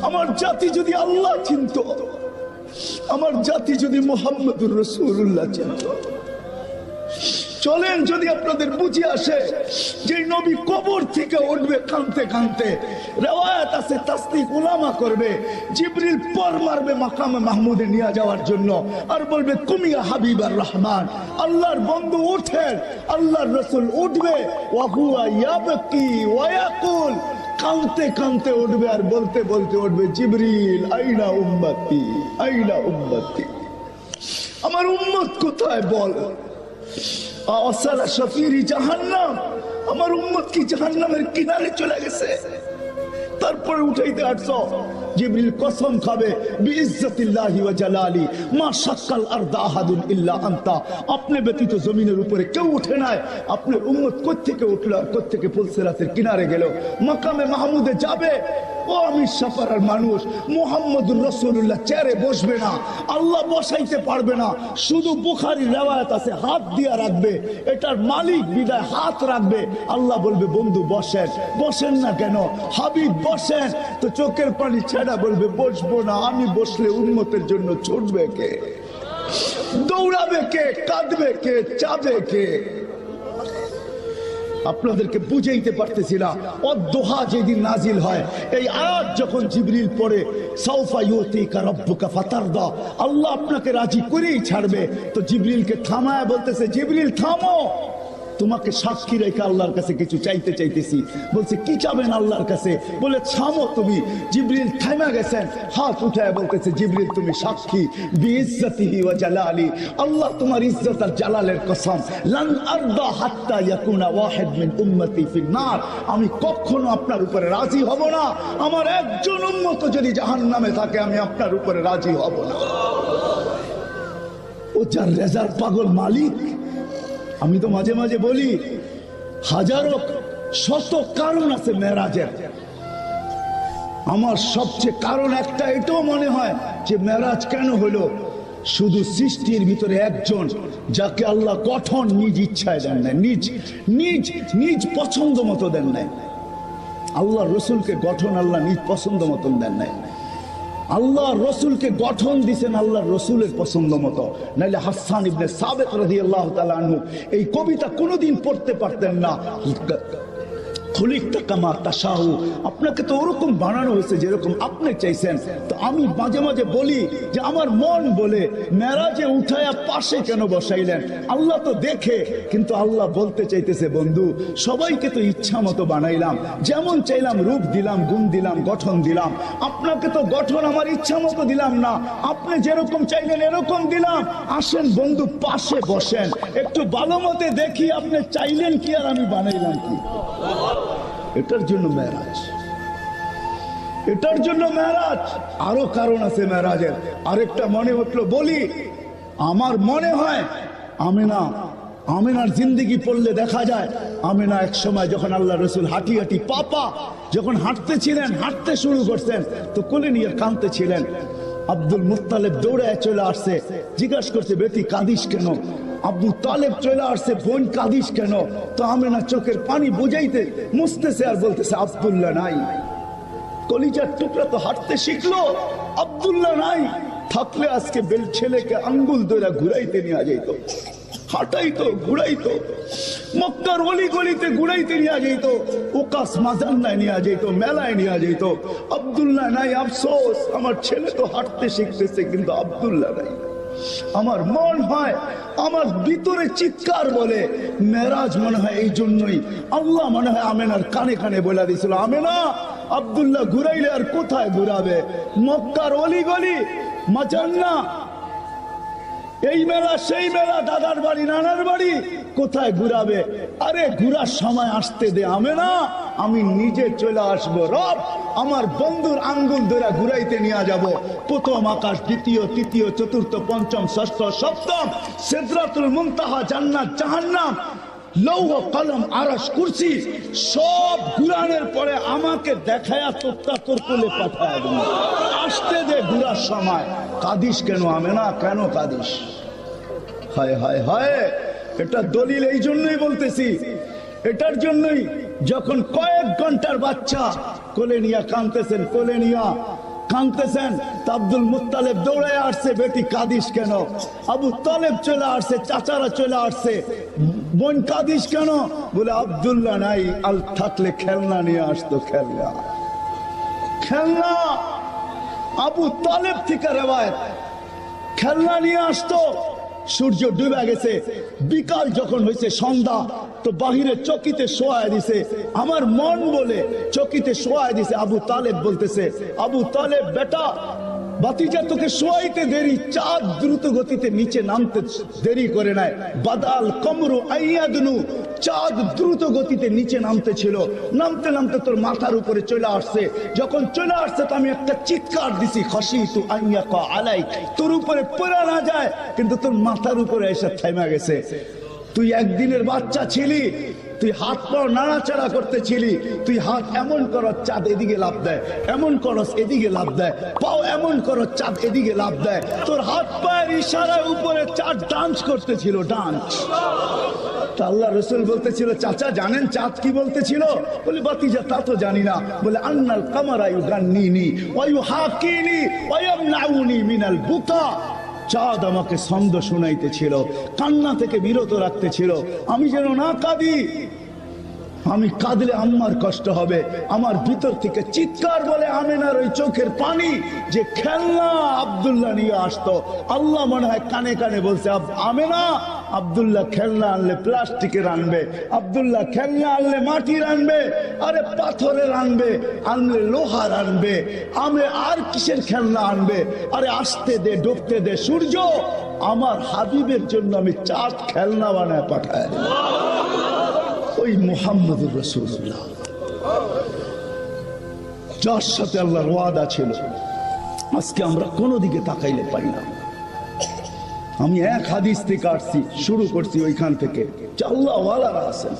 আমার জাতি যদি আল্লাহ চিনত, আমার জাতি যদি মুহাম্মদুর রাসূলুল্লাহ চিনত। চলেন, যদি আপনাদের বুঝে আসে যে নবী কবর থেকে উঠবে কাঁদতে কাঁদতে, রিওয়ায়াত আছে তাসদিক উলামা করবে, জিবরিল পর মারবে মাকামে মাহমুদে নিয়ে যাওয়ার জন্য, আর বলবে কুমিয়া হাবিবার রহমান, আল্লাহর বন্ধু উঠেন। আল্লাহর রাসূল উঠবে, ওয়া হুয়া ইয়াবকি ওয়া ইয়াকুল, কাঁদতে কাঁদতে উঠবে আর বলতে বলতে উঠবে, জিবরিল আইনা উম্মতি, আইনা উম্মতি, আমার উম্মত কোথায় বল। আসালা শাফিরি জাহান্নাম, আমার উম্মত কি জাহান্নামের কিনারে চলে গেছে। তারপরে উঠাইতে আসছো, জিবরিল কসম খাবে বিইজ্জতিল্লাহি ওয়া জালালি মা শাক্কাল আরদা আহাদুন ইল্লা আনতা, আপনি ব্যতীত জমিনের উপরে কেউ উঠে নাই। আপনার উম্মত কোত্থেকে উঠলো আর কোত্থেকে পুলসিরাতের কিনারে গেল, মাকামে মাহমুদে যাবে। ও আমি সাফারার মানুষ, মুহাম্মদুর রাসূলুল্লাহ চেয়ারে বসবে না, আল্লাহ বসাইতে পারবে না। শুধু বুখারীর রিওয়ায়াত আছে হাত দিয়া রাখবে, এটার মালিক বিদায় হাত রাখবে। আল্লাহ বলবে বন্ধু বসেন। বসেন না কেন? হাবিব বসেন। তো চোখের পানি ছেড়া বলবে বসবো না। আমি বসলে উম্মতের জন্য ছুটবে কে, দৌড়াবে কে, কাঁদবে কে, চাবে কে? আপনাদেরকে বুঝাইতে পারতেছি না। অদ্দোহা যেদিন নাজিল হয়, এই আয়াত যখন জিবরিল পড়ে, সাউফা ইউতিকা রাব্বুকা ফাতারদা, আল্লাহ আপনাকে রাজি করেই ছাড়বে। তো জিবরিলকে থামায় বলতেছে, জিবরিল থামো, তোমাকে সাক্ষী রেখে আল্লাহর কাছে কিছু চাইতে চাইতেছি। বলছে কি চাবেন আল্লাহর কাছে? বলে থামো তুমি। জিবরিল থামা গেছেন, হাত উঠায় বলতেছে, জিবরিল তুমি সাক্ষী, বিইজ্জতিহি ওয়া জালালি, আল্লাহ তোমার ইজ্জত আর জালালের কসম, লান আরদা হাত্তা ইয়াকুনা ওয়াহিদ মিন উম্মতি ফিন নার, আমি কখনো আপনার উপরে রাজি হব না, আমার একজন উম্মত যদি জাহান্নামে থাকে আমি আপনার উপরে রাজি হব না। ও যার রেজার পাগল মালিক। আমি তো মাঝে মাঝে বলি, হাজারো শত কারণ আছে মেরাজের। আমার সবচেয়ে কারণ একটা, এটাও মনে হয় যে মেরাজ কেন হলো, শুধু সৃষ্টির ভিতরে একজন যাকে আল্লাহ গঠন নিজ ইচ্ছায় দেন নাই, নিজ নিজ নিজ পছন্দ মতো দেন নাই। আল্লাহ রসুলকে গঠন আল্লাহ নিজ পছন্দ মতন দেন নাই। আল্লাহ রসুলকে গঠন দিছেন আল্লাহ রসুলের পছন্দ মতো। নাইলে হাসান ইবনে সাবিত রাদিয়াল্লাহু তাআলা আনহু এই কবিতা কোনোদিন পড়তে পারতেন না। খুলিকতা কামা তাশাউ, আপনাকে তো ওরকম বানানো হয়েছে যেরকম আপনি চাইছেন। তো আমি মাঝে মাঝে বলি যে আমার মন বলে, মেরাজে উঠায়া পাশে কেন বসাইলেন? আল্লাহ তো দেখে, কিন্তু আল্লাহ বলতে চাইতেছে, বন্ধু সবাইকে তো ইচ্ছা মতো বানাইলাম, যেমন চাইলাম রূপ দিলাম, গুণ দিলাম, গঠন দিলাম। আপনাকে তো গঠন আমার ইচ্ছা মতো দিলাম না, আপনি যেরকম চাইলেন এরকম দিলাম। আসেন বন্ধু পাশে বসেন, একটু ভালো মতে দেখি আপনি চাইলেন কি আর আমি বানাইলাম কি। এটার জন্য মেরাজ, এটার জন্য মেরাজ। আরো কারণ আছে মেরাজের। আরেকটা মনে উঠলো বলি, আমার মনে হয় আমিনার জিন্দেগি পড়লে দেখা যায়, আমিনা এক সময় যখন আল্লাহ রসুল হাঁটি হাঁটি পাপা যখন হাঁটতেছিলেন, হাঁটতে শুরু করছেন, তো কোলে নিয়ে কাঁদতেছিলেন। আব্দুল মুত্তালিব দৌড়ায় চলে আসছে, জিজ্ঞাসা করছে বেটি কাঁদিস কেন? আব্দুল তালেব চলে আসছে, বোন কাঁদিস কেন? তো আমিনা চোখের পানি বুঝাইতে মুছতেছে আর বলতেছে আব্দুল্লাহ নাই। কলিজার টুকরা তো হাঁটতে শিখলো, আব্দুল্লাহ নাই। থাকলে আজকে বেল ছেলেকে আঙ্গুল ধরে ঘুরাইতে নিয়ে যাইতো, হাঁটাইতো, ঘুরাইতো, মক্কার অলি গলিতে ঘুরাইতে নিয়ে যাইত, ওকাস মাজান্নায় নিয়ে যাইত, মেলায় নিয়ে যাইত। আব্দুল্লাহ নাই, আফসোস, আমার ছেলে তো হাঁটতে শিখতেছে কিন্তু আব্দুল্লাহ নাই। আমার মন হয়, আমার ভিতরে চিৎকার বলে, মেরাজ মনে হয় এই জন্যই আল্লাহ মনে হয় আমেনার কানে কানে বলে দিয়েছিল, আমেনা আব্দুল্লাহ ঘুরাইলে আর কোথায় ঘুরাবে? মক্কার অলি গলি, মাজান্না, এই মেলা সেই মেলা, দাদার বাড়ি নানার বাড়ি, কোথায় ঘুরাবে? আরে ঘুরার সময় আসতে দে আমেনা, আমি নিজে চলে আসবো। রব আমার বন্ধুর আঙ্গুল ধরে ঘুরাইতে নিয়ে যাব। প্রথম আকাশ, দ্বিতীয়, তৃতীয়, চতুর্থ, পঞ্চম, ষষ্ঠ, সপ্তম, সিদরাতুল মুনতাহা, জান্নাত, জাহান্নাম, লৌহ কলম, আরশ, কুরসি, সব ঘুরানোর পরে আমাকে দেখায়া তোত্তা তোর কোলে পাঠায় দেব। আসতে দে ঘুরার সময়। কাঁদিস কেন আমেনা, কেন কাঁদিস? হায় হায় হায়, এটা দলিল এই জন্যই বলতেছি, এটার জন্যই যখন কয়েক ঘন্টার বাচ্চা কোলে নিয়ে কাঁদতেছেন, কোলে নিয়ে কাঁদতেছেন। তা আব্দুল মুত্তালিব দৌড়ে আসছে, বেটি কাঁদিস কেন? আবু তালেব চলে আসছে, চাচারা চলে আসছে, বোন কাঁদিস কেন? বলে আব্দুল্লাহ নাই, আল থাকলে খেলনা নিয়ে আসতো, খেলনা খেলনা। আবু তালেব থেকে রেওয়ায়েত, খেলনা নিয়ে আসতো। সূর্য ডুবে গেছে, বিকাল যখন হয়েছে সন্ধ্যা, তো বাহিরে চকিতে শোয়ায় দিছে, আমার মন বলে চকিতে শোয়ায় দিছে। আবু তালেব বলতেছে, আবু তালেব বেটা, বাতিজা তোকে শোয়াইতে দেরি, চাঁদ দ্রুত গতিতে নিচে নামতে দেরি করে নাই। বাদাল কমরু আইয়াদনু, চাঁদ দ্রুত গতিতে নিচে নামতে ছিল, নামতে নামতে তোর মাথার উপরে চলে আসছে। যখন চলে আসছে তো আমি একটা চিৎকার দিছি, খাশিতু আইয়াকা আলাই, তোর উপরে পড়া না যায়, কিন্তু তোর মাথার উপরে এসে থেমে গেছে। তুই একদিনের বাচ্চা ছিলি, তুই হাত পা নাড়াচাড়া করতেছিলি, তুই হাত এমন করো চাঁদ এদিকে লাভ দেয়, এমন করস এদিকে লাভ দেয়, পাও এমন করো চাঁদ এদিকে লাভ দেয়। তোর হাত পায়ের ইশারার উপরে চাঁদ ডান্স করতেছিল, ডান্স। আল্লাহ রসুল বলতেছিল, চাচা জানেন চাঁদ কি বলতেছিল? বলে বাতিজা তা তো জানি না। বলে আন্নাল কামারা ইউগান্নিনি ওয়া ইউহাকিনি ওয়া ইয়ামনাউনি মিনাল বুকা, চাঁদ আমাকে ছন্দ শোনাইতেছিল, কান্না থেকে বিরত রাখতেছিল, আমি যেন না কাঁদি। আমি কাঁদলে আম্মার কষ্ট হবে। আমার ভিতর থেকে চিৎকার বলে আমেনার ওই চোখের পানি, যে খেলনা আব্দুল্লাহ নিয়ে আসতো। আল্লাহ মনে হয় কানে কানে বলছে, আমেনা, আব্দুল্লাহ খেলনা আনলে প্লাস্টিকের আনবে, আব্দুল্লাহ খেলনা আনলে মাটির আনবে, আরে পাথরের আনবে, আনলে লোহার আনবে, আমি আর কিসের খেলনা আনবে? আরে আসতে দে, ডুবতে দে সূর্য, আমার হাবিবের জন্য আমি চাঁদ খেলনা বানায় পাঠায় দেব। ওই মুহাম্মদুর রাসূলুল্লাহ, যার সাথে আল্লাহর ওয়াদা ছিল, আজকে আমরা কোনো দিকে তাকাইলে পাই না। আমি এক হাদিস থেকে আসছি, শুরু করছি ওইখান থেকে, আল্লাহ ওয়ালারা আছেন।